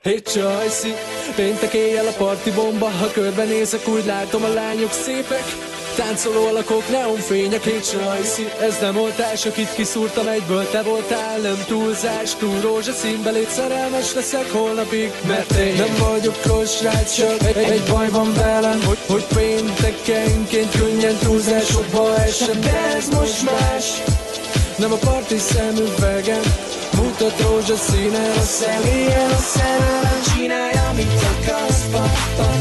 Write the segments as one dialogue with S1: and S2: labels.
S1: Hey Csajci, péntek éjjel a parti bomba. Ha körbenézek, úgy látom, a lányok szépek. Táncoló alakok, neonfények. Hey Csajci, ez nem oltás, akit kiszúrtam egyből, te voltál. Nem túlzás, túl rózsaszínbe, légy szerelmes leszek holnapig. Mert én nem vagyok rossz srác, csak egy baj van velem, hogy péntekenként könnyen túlzásokba esem. De ez most más, nem a parti szemüvegem mutat rózsaszínen a személyen. A szerelem csinálja, amit akarsz,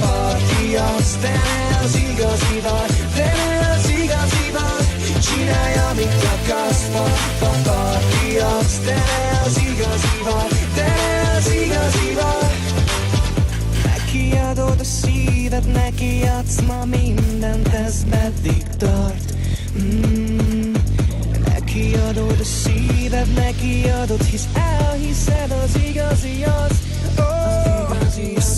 S1: parti az, de ne az igazi vagy, de ne az igazi vagy. Csinálja, amit akarsz, parti az, de ne az igazi vagy, de ne az igazi vagy. Neki adod a szíved, neki adsz ma mindent, ez meddig tart? Neki adod a szíved, neki adod, hisz elhiszed az igazi az.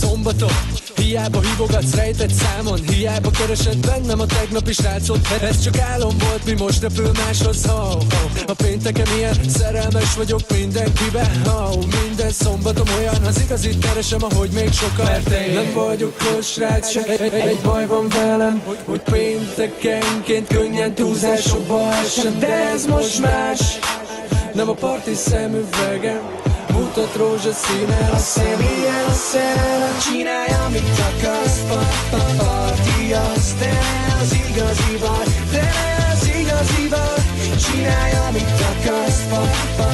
S1: Szombaton, hiába hívogatsz rejtett számon, hiába keresed bennem a tegnapi srácot. Ez csak álom volt, mi most repül máshoz. A pénteken ilyen szerelmes vagyok mindenkibe. Minden szombatom olyan, az igazit keresem, ahogy még sokan. Mert én nem vagyok rossz srác, csak egy baj van velem, hogy péntekenként könnyen túlzásokba esem. De ez most más, nem a parti szemüvegem mutat rózsaszínen a személyen. A szerelem csinálja, amit akarsz, parti az, de ne az igazi vagy, de ne az igazi vagy. Csinálja, amit akarsz,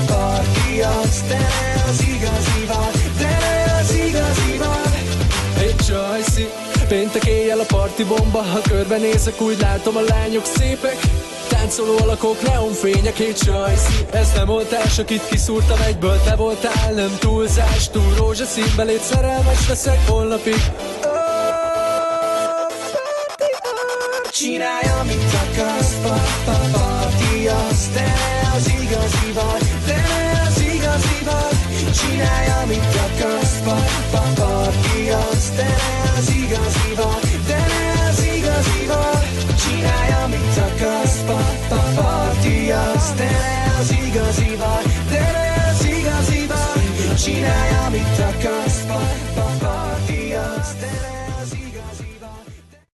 S1: parti az, de ne az igazi vagy, de ne az igazi vagy. Hey Csajci, péntek éjjel a parti bomba. Ha körbenézek, úgy látom, a lányok szépek. Táncoló alakok, neonfények. Hey Csajci, ez nem oltás, akit kiszúrtam egyből, te voltál. Nem túlzás, túl rózsaszínbe, légy szerelmes leszek holnapig. Csinálj, amit akarsz, parti az, de ne az igazi vagy, de ne az igazi vagy. Csinálj, amit akarsz, parti az, de ne az igazi vagy, de ne az igazi vagy. Csinálj, amit akarsz, parti az, de ne az igazi vagy, de ne az igazi vagy. Csinálj, amit akarsz.